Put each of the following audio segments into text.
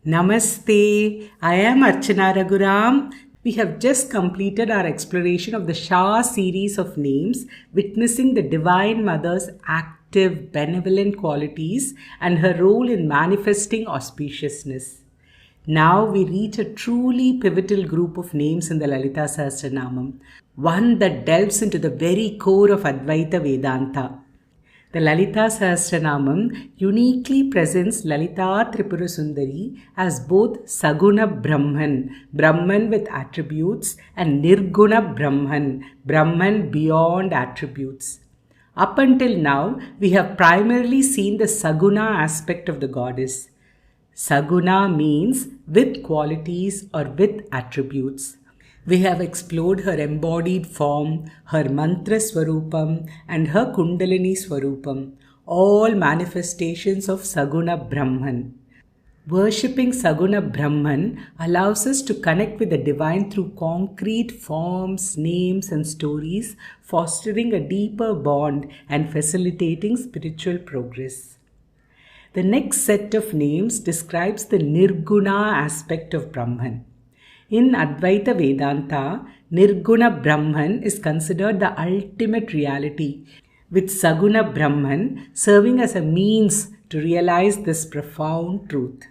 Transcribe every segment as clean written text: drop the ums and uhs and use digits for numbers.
Namaste, I am Archana Raghuram. We have just completed our exploration of the Scie series of names, witnessing the Divine Mother's active, benevolent qualities and her role in manifesting auspiciousness. Now we reach a truly pivotal group of names in the Lalita Sahasranama, one that delves into the very core of Advaita Vedanta. The Lalita Sahasranamam uniquely presents Lalita Tripura Sundari as both Saguna Brahman, Brahman with attributes, and Nirguna Brahman, Brahman beyond attributes. Up until now, we have primarily seen the Saguna aspect of the goddess. Saguna means with qualities or with attributes. We have explored her embodied form, her mantra swarupam and her kundalini swarupam, all manifestations of Saguna Brahman. Worshipping Saguna Brahman allows us to connect with the divine through concrete forms, names and stories, fostering a deeper bond and facilitating spiritual progress. The next set of names describes the Nirguna aspect of Brahman. In Advaita Vedanta, Nirguna Brahman is considered the ultimate reality, with Saguna Brahman serving as a means to realize this profound truth.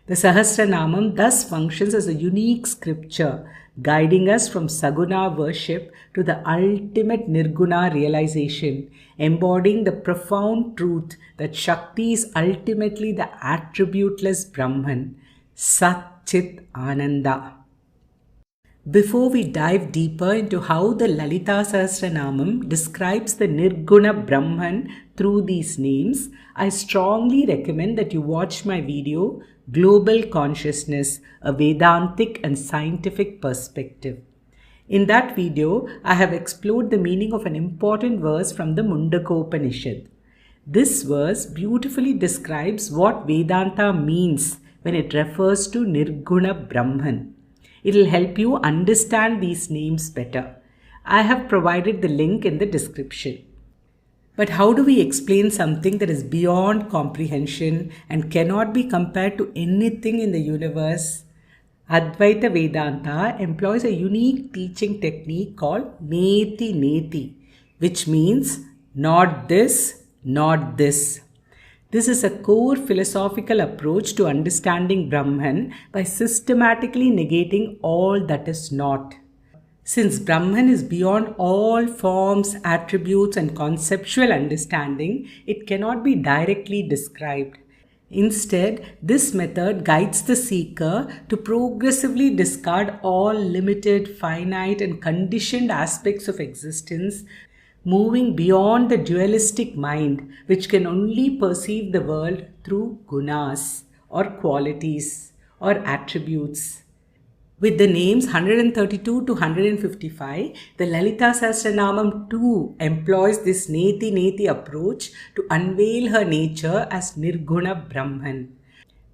The Sahasranamam thus functions as a unique scripture, guiding us from Saguna worship to the ultimate Nirguna realization, embodying the profound truth that Shakti is ultimately the attributeless Brahman, Sat Chit Ananda. Before we dive deeper into how the Lalita Sahasranamam describes the Nirguna Brahman through these names, I strongly recommend that you watch my video, Global Consciousness, a Vedantic and Scientific Perspective. In that video, I have explored the meaning of an important verse from the Mundakopanishad. This verse beautifully describes what Vedanta means when it refers to Nirguna Brahman. It will help you understand these names better. I have provided the link in the description. But how do we explain something that is beyond comprehension and cannot be compared to anything in the universe? Advaita Vedanta employs a unique teaching technique called Neti Neti, which means not this, not this. This is a core philosophical approach to understanding Brahman by systematically negating all that is not. Since Brahman is beyond all forms, attributes and conceptual understanding, it cannot be directly described. Instead, this method guides the seeker to progressively discard all limited, finite and conditioned aspects of existence, moving beyond the dualistic mind, which can only perceive the world through gunas or qualities or attributes. With the names 132 to 155, the Lalita Sahasranamam too employs this Neti Neti approach to unveil her nature as Nirguna Brahman.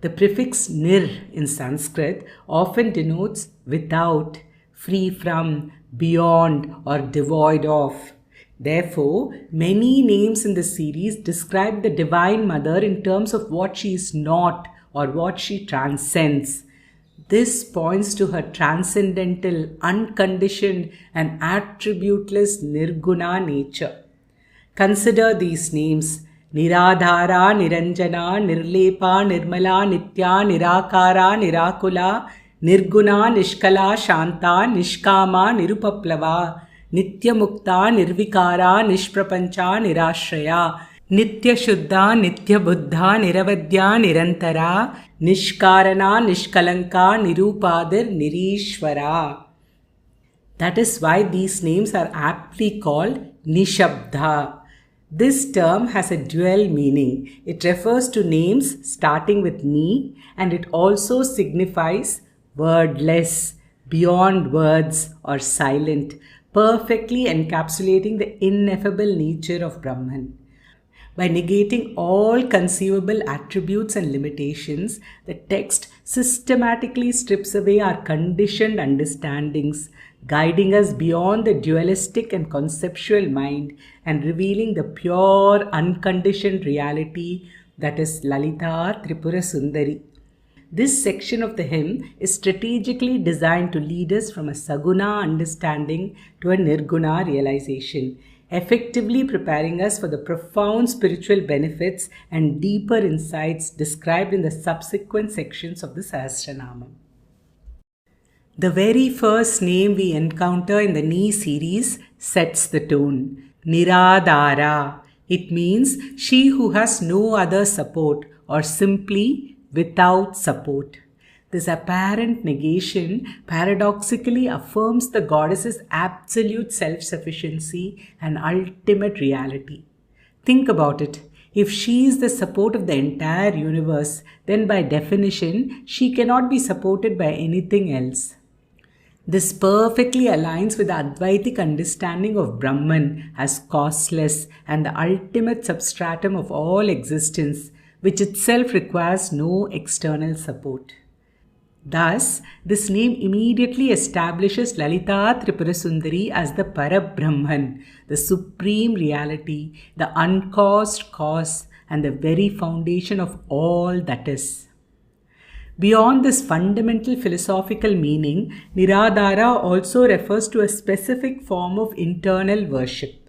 The prefix Nir in Sanskrit often denotes without, free from, beyond or devoid of. Therefore, many names in the series describe the Divine Mother in terms of what she is not or what she transcends. This points to her transcendental, unconditioned and attributeless Nirguna nature. Consider these names: Niradhara, Niranjana, Nirlepa, Nirmala, Nitya, Nirakara, Nirakula, Nirguna, Nishkala, Shanta, Nishkama, Nirupaplava, Nitya Mukta, Nirvikara, Nishprapancha, Nirashraya, Nitya Shuddha, Nitya Buddha, Niravadya, Nirantara, Nishkarana, Nishkalanka, Nirupadir, Nirishwara. That is why these names are aptly called Nishabda. This term has a dual meaning. It refers to names starting with Ni, and it also signifies wordless, beyond words or silent, perfectly encapsulating the ineffable nature of Brahman. By negating all conceivable attributes and limitations, the text systematically strips away our conditioned understandings, guiding us beyond the dualistic and conceptual mind and revealing the pure, unconditioned reality that is Lalita Tripura Sundari. This section of the hymn is strategically designed to lead us from a Saguna understanding to a Nirguna realization, effectively preparing us for the profound spiritual benefits and deeper insights described in the subsequent sections of the Sahasranama. The very first name we encounter in the Ni series sets the tone. Niradhara. It means she who has no other support, or simply without support. This apparent negation paradoxically affirms the goddess's absolute self-sufficiency and ultimate reality. Think about it. If she is the support of the entire universe, then by definition, she cannot be supported by anything else. This perfectly aligns with the Advaitic understanding of Brahman as causeless and the ultimate substratum of all existence, which itself requires no external support. Thus, this name immediately establishes Lalita Tripurasundari as the Parabrahman, the supreme reality, the uncaused cause, and the very foundation of all that is. Beyond this fundamental philosophical meaning, Niradhara also refers to a specific form of internal worship.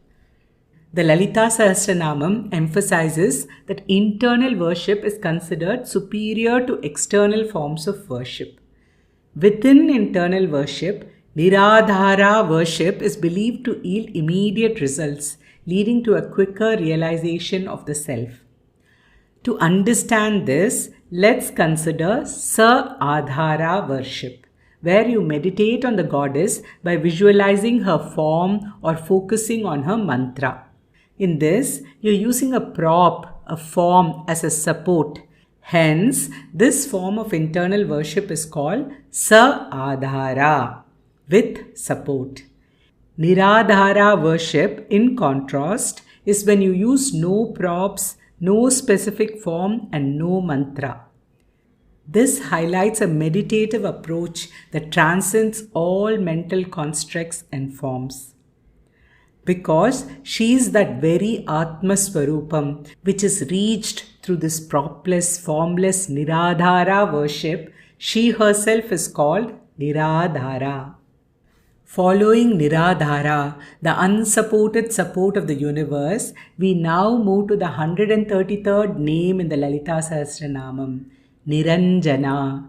The Lalita Sahasranama emphasizes that internal worship is considered superior to external forms of worship. Within internal worship, Niradhara worship is believed to yield immediate results, leading to a quicker realization of the self. To understand this, let's consider Sa-adhara worship, where you meditate on the goddess by visualizing her form or focusing on her mantra. In this, you're using a prop, a form as a support. Hence, this form of internal worship is called Sa-adhara, with support. Niradhara worship, in contrast, is when you use no props, no specific form, and no mantra. This highlights a meditative approach that transcends all mental constructs and forms. Because she is that very Atma Swarupam which is reached through this propless, formless Niradhara worship, she herself is called Niradhara. Following Niradhara, the unsupported support of the universe, we now move to the 133rd name in the Lalita Sahasranamam, Niranjana.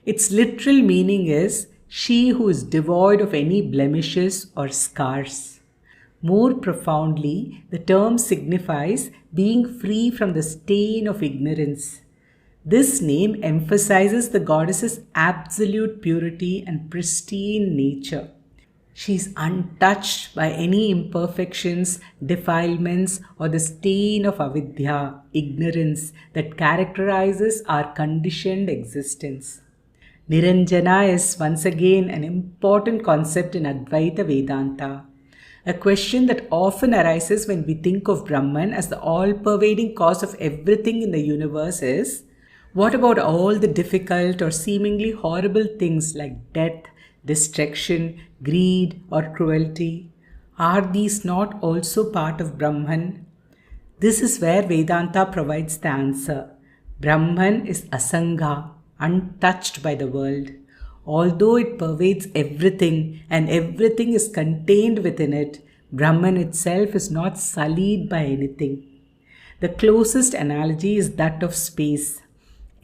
Its literal meaning is she who is devoid of any blemishes or scars. More profoundly, the term signifies being free from the stain of ignorance. This name emphasizes the goddess's absolute purity and pristine nature. She is untouched by any imperfections, defilements, or the stain of avidya, ignorance, that characterizes our conditioned existence. Niranjana is once again an important concept in Advaita Vedanta. A question that often arises when we think of Brahman as the all-pervading cause of everything in the universe is, what about all the difficult or seemingly horrible things like death, destruction, greed, or cruelty? Are these not also part of Brahman? This is where Vedanta provides the answer. Brahman is asanga, untouched by the world. Although it pervades everything and everything is contained within it, Brahman itself is not sullied by anything. The closest analogy is that of space.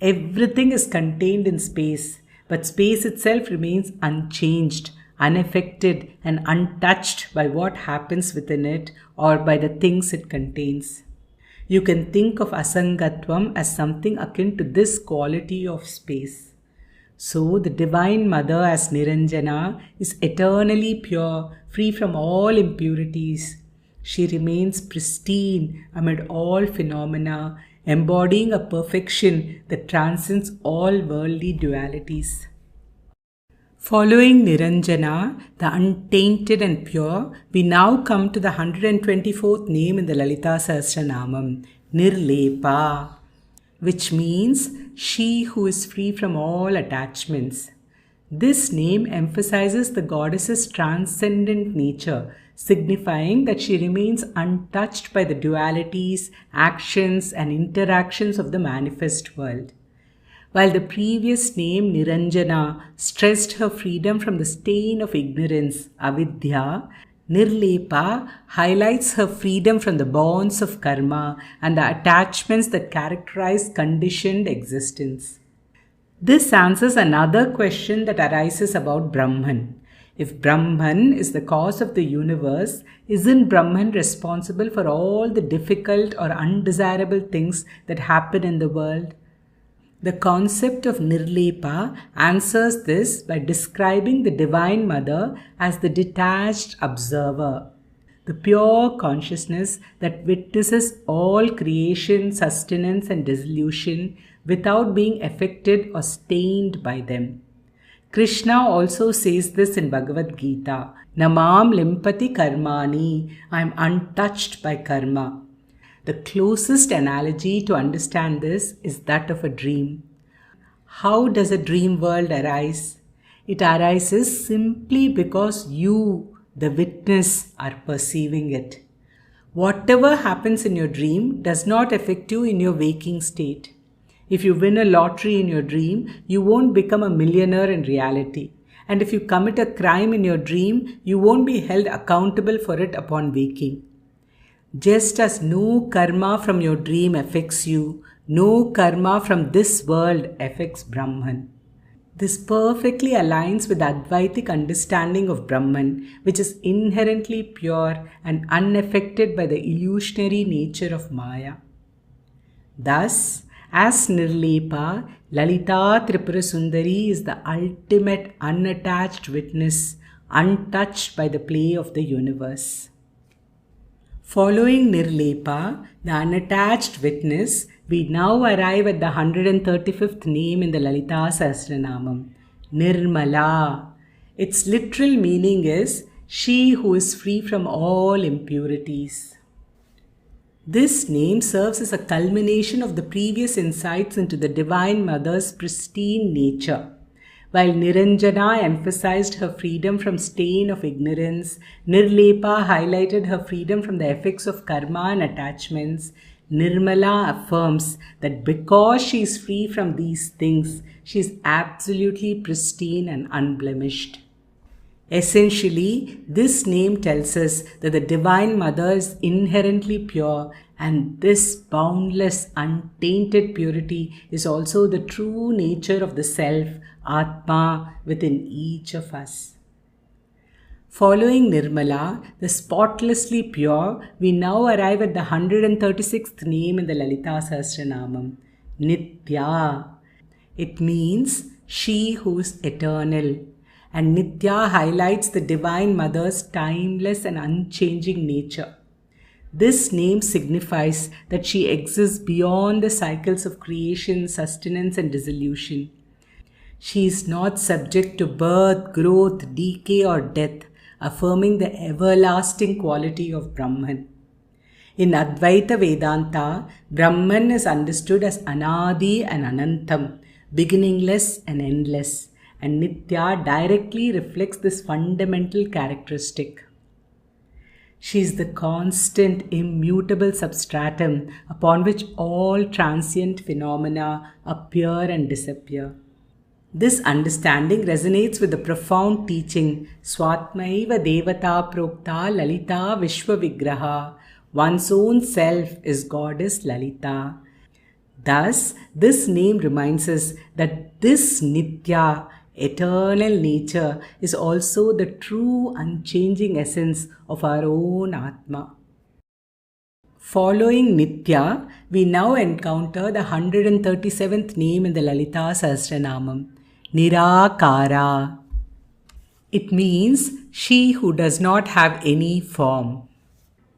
Everything is contained in space, but space itself remains unchanged, unaffected, and untouched by what happens within it or by the things it contains. You can think of asangatvam as something akin to this quality of space. So, the Divine Mother as Niranjana is eternally pure, free from all impurities. She remains pristine amid all phenomena, embodying a perfection that transcends all worldly dualities. Following Niranjana, the untainted and pure, we now come to the 124th name in the Lalita Sahasranamam, Nirlepa, which means she who is free from all attachments. This name emphasizes the goddess's transcendent nature, signifying that she remains untouched by the dualities, actions, and interactions of the manifest world. While the previous name Niranjana stressed her freedom from the stain of ignorance, avidya, Nirlepa highlights her freedom from the bonds of karma and the attachments that characterize conditioned existence. This answers another question that arises about Brahman. If Brahman is the cause of the universe, isn't Brahman responsible for all the difficult or undesirable things that happen in the world? The concept of Nirlepa answers this by describing the Divine Mother as the detached observer, the pure consciousness that witnesses all creation, sustenance, and dissolution without being affected or stained by them. Krishna also says this in Bhagavad Gita, Namam limpati karmani, I am untouched by karma. The closest analogy to understand this is that of a dream. How does a dream world arise? It arises simply because you, the witness, are perceiving it. Whatever happens in your dream does not affect you in your waking state. If you win a lottery in your dream, you won't become a millionaire in reality. And if you commit a crime in your dream, you won't be held accountable for it upon waking. Just as no karma from your dream affects you, no karma from this world affects Brahman. This perfectly aligns with the Advaitic understanding of Brahman, which is inherently pure and unaffected by the illusionary nature of Maya. Thus, as Nirlepa, Lalita Tripura Sundari is the ultimate unattached witness, untouched by the play of the universe. Following Nirlepa, the unattached witness, we now arrive at the 135th name in the Lalita Sahasranama, Nirmala. Its literal meaning is she who is free from all impurities. This name serves as a culmination of the previous insights into the Divine Mother's pristine nature. While Niranjana emphasized her freedom from stain of ignorance, Nirlepa highlighted her freedom from the effects of karma and attachments, Nirmala affirms that because she is free from these things, she is absolutely pristine and unblemished. Essentially, this name tells us that the Divine Mother is inherently pure, and this boundless, untainted purity is also the true nature of the self, Atma, within each of us. Following Nirmala, the spotlessly pure, we now arrive at the 136th name in the Lalita Sahasranama, Nitya. It means she who is eternal. And Nitya highlights the Divine Mother's timeless and unchanging nature. This name signifies that she exists beyond the cycles of creation, sustenance, and dissolution. She is not subject to birth, growth, decay, or death, affirming the everlasting quality of Brahman. In Advaita Vedanta, Brahman is understood as Anadi and Anantam, beginningless and endless. And Nitya directly reflects this fundamental characteristic. She is the constant, immutable substratum upon which all transient phenomena appear and disappear. This understanding resonates with the profound teaching Swatmaiva Devata Prokta Lalita Vishwa Vigraha. One's own self is Goddess Lalita. Thus, this name reminds us that this Nitya, eternal nature, is also the true unchanging essence of our own Atma. Following Nitya, we now encounter the 137th name in the Lalita Sahasranama, Nirakara. It means she who does not have any form.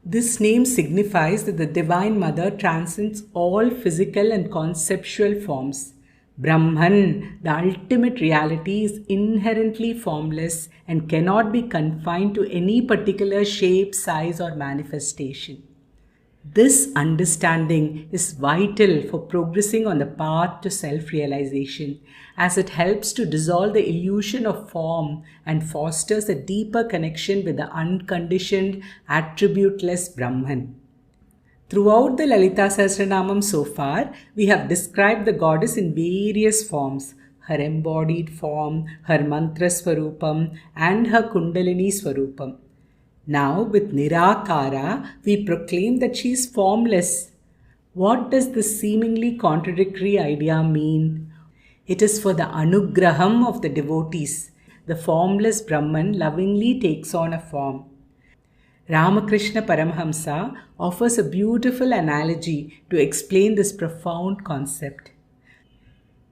This name signifies that the Divine Mother transcends all physical and conceptual forms. Brahman, the ultimate reality, is inherently formless and cannot be confined to any particular shape, size, or manifestation. This understanding is vital for progressing on the path to self-realization, as it helps to dissolve the illusion of form and fosters a deeper connection with the unconditioned, attributeless Brahman. Throughout the Lalita Sahasranamam so far, we have described the goddess in various forms, her embodied form, her mantra swarupam, and her kundalini swarupam. Now, with Nirakara, we proclaim that she is formless. What does this seemingly contradictory idea mean? It is for the anugraham of the devotees. The formless Brahman lovingly takes on a form. Ramakrishna Paramhamsa offers a beautiful analogy to explain this profound concept.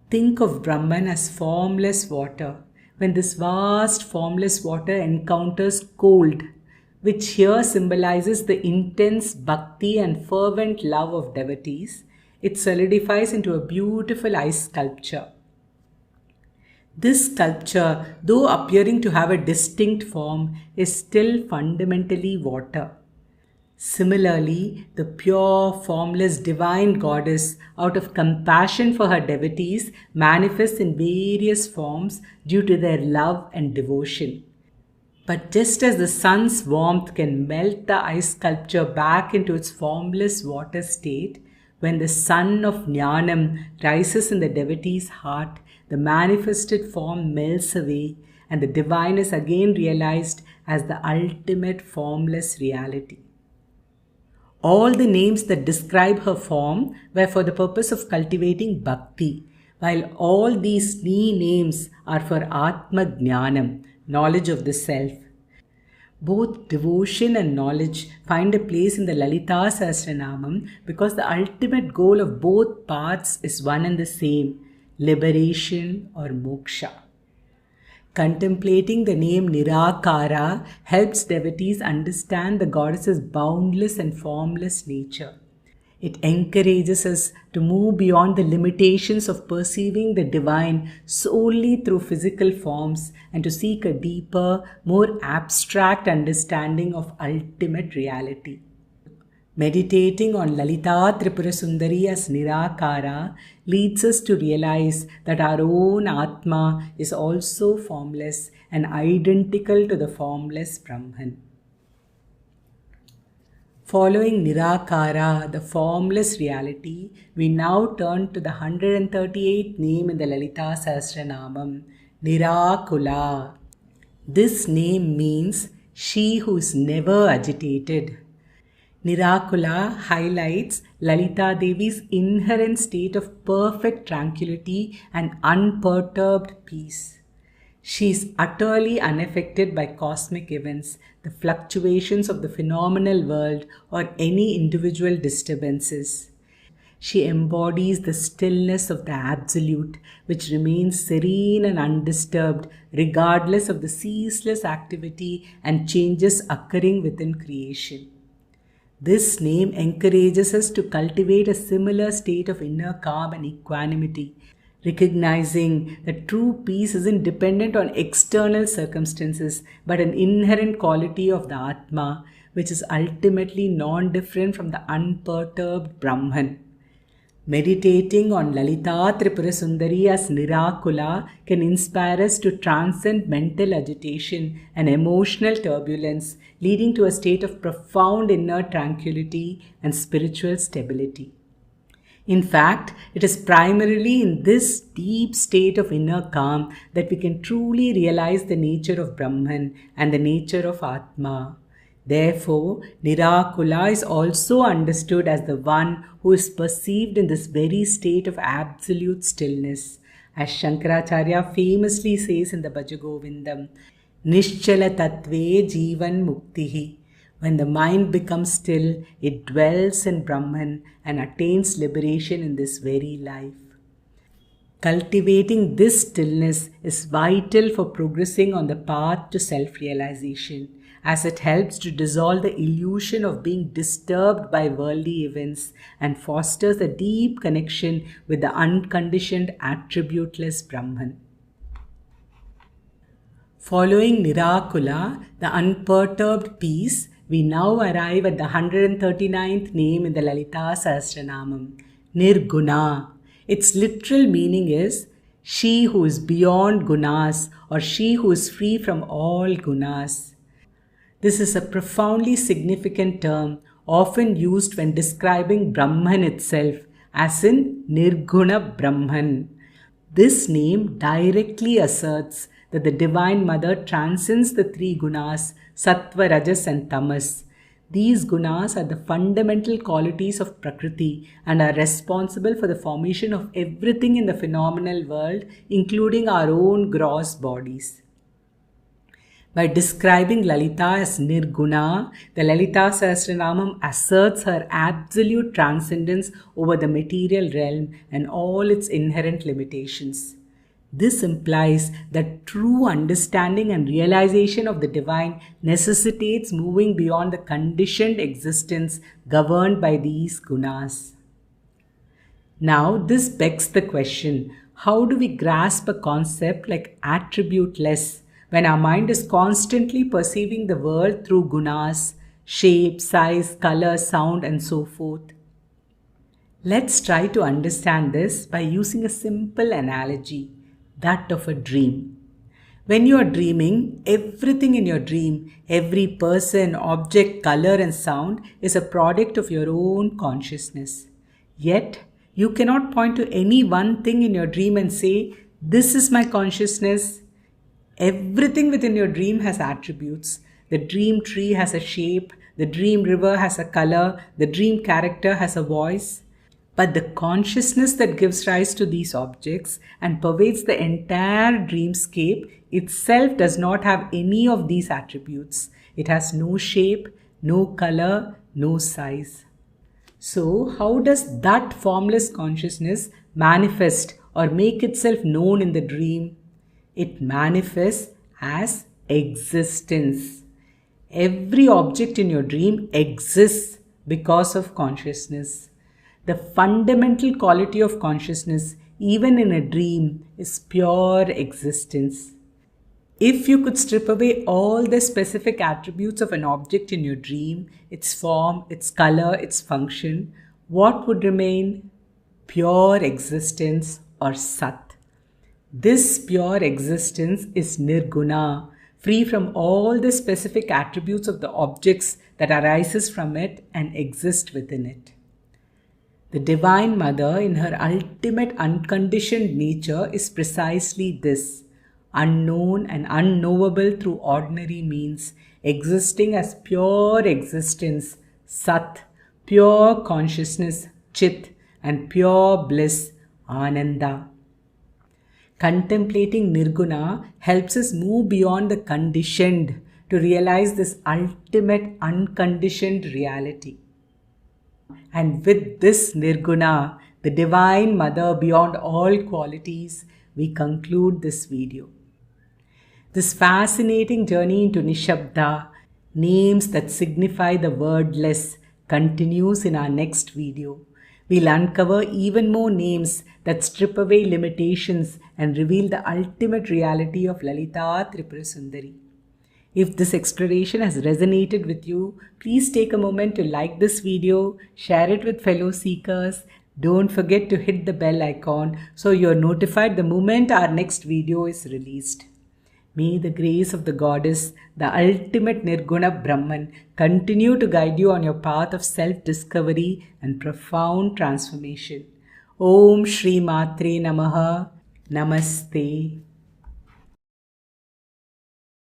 Think of Brahman as formless water. When this vast formless water encounters cold, which here symbolizes the intense bhakti and fervent love of devotees, it solidifies into a beautiful ice sculpture. This sculpture, though appearing to have a distinct form, is still fundamentally water. Similarly, the pure, formless, divine goddess, out of compassion for her devotees, manifests in various forms due to their love and devotion. But just as the sun's warmth can melt the ice sculpture back into its formless water state, when the sun of Jnanam rises in the devotee's heart, the manifested form melts away and the divine is again realized as the ultimate formless reality. All the names that describe her form were for the purpose of cultivating bhakti, while all these names are for Atma Jnanam, knowledge of the self. Both devotion and knowledge find a place in the Lalita Sahasranamam because the ultimate goal of both paths is one and the same, liberation or moksha. Contemplating the name Nirakara helps devotees understand the goddess's boundless and formless nature. It encourages us to move beyond the limitations of perceiving the divine solely through physical forms and to seek a deeper, more abstract understanding of ultimate reality. Meditating on Lalita Tripura Sundari as Nirakara leads us to realize that our own Atma is also formless and identical to the formless Brahman. Following Nirakara, the formless reality, we now turn to the 138th name in the Lalita Sahasranamam, Nirakula. This name means she who is never agitated. Nirakula highlights Lalita Devi's inherent state of perfect tranquility and unperturbed peace. She is utterly unaffected by cosmic events, the fluctuations of the phenomenal world, or any individual disturbances. She embodies the stillness of the Absolute, which remains serene and undisturbed regardless of the ceaseless activity and changes occurring within creation. This name encourages us to cultivate a similar state of inner calm and equanimity, recognizing that true peace isn't dependent on external circumstances but an inherent quality of the Atma, which is ultimately non-different from the unperturbed Brahman. Meditating on Lalita Tripura Sundari as Nirakula can inspire us to transcend mental agitation and emotional turbulence, leading to a state of profound inner tranquility and spiritual stability. In fact, it is primarily in this deep state of inner calm that we can truly realize the nature of Brahman and the nature of Atma. Therefore, Nirakula is also understood as the one who is perceived in this very state of absolute stillness. As Shankaracharya famously says in the Bhajagovindam, Nischala Tattve Jivan Muktihi. When the mind becomes still, it dwells in Brahman and attains liberation in this very life. Cultivating this stillness is vital for progressing on the path to self-realization, as it helps to dissolve the illusion of being disturbed by worldly events and fosters a deep connection with the unconditioned attributeless Brahman. Following Nirakula, the unperturbed peace, we now arrive at the 139th name in the Lalita Sahasranamam, Nirguna. Its literal meaning is she who is beyond gunas or she who is free from all gunas. This is a profoundly significant term, often used when describing Brahman itself, as in Nirguna Brahman. This name directly asserts that the Divine Mother transcends the three gunas, Sattva, Rajas and Tamas. These gunas are the fundamental qualities of Prakriti and are responsible for the formation of everything in the phenomenal world, including our own gross bodies. By describing Lalita as Nirguna, the Lalita Sahasranama asserts her absolute transcendence over the material realm and all its inherent limitations. This implies that true understanding and realization of the divine necessitates moving beyond the conditioned existence governed by these gunas. Now, this begs the question, how do we grasp a concept like attributeless when our mind is constantly perceiving the world through gunas, shape, size, color, sound, and so forth? Let's try to understand this by using a simple analogy, that of a dream. When you are dreaming, everything in your dream, every person, object, color, and sound is a product of your own consciousness. Yet, you cannot point to any one thing in your dream and say, "This is my consciousness." Everything within your dream has attributes. The dream tree has a shape, the dream river has a color, the dream character has a voice. But the consciousness that gives rise to these objects and pervades the entire dreamscape itself does not have any of these attributes. It has no shape, no color, no size. So, how does that formless consciousness manifest or make itself known in the dream? It manifests as existence. Every object in your dream exists because of consciousness. The fundamental quality of consciousness, even in a dream, is pure existence. If you could strip away all the specific attributes of an object in your dream, its form, its color, its function, what would remain? Pure existence or Sat. This pure existence is Nirguna, free from all the specific attributes of the objects that arises from it and exist within it. The Divine Mother, in her ultimate unconditioned nature, is precisely this, unknown and unknowable through ordinary means, existing as pure existence, Sat, pure consciousness, Chit, and pure bliss, Ananda. Contemplating Nirguna helps us move beyond the conditioned to realize this ultimate unconditioned reality. And with this Nirguna, the Divine Mother beyond all qualities, we conclude this video. This fascinating journey into Nishabda, names that signify the wordless, continues in our next video. We'll uncover even more names that strip away limitations and reveal the ultimate reality of Lalita Tripura Sundari. If this exploration has resonated with you, please take a moment to like this video, share it with fellow seekers. Don't forget to hit the bell icon so you're notified the moment our next video is released. May the grace of the Goddess, the ultimate Nirguna Brahman, continue to guide you on your path of self-discovery and profound transformation. Om Shri Matre Namaha. Namaste.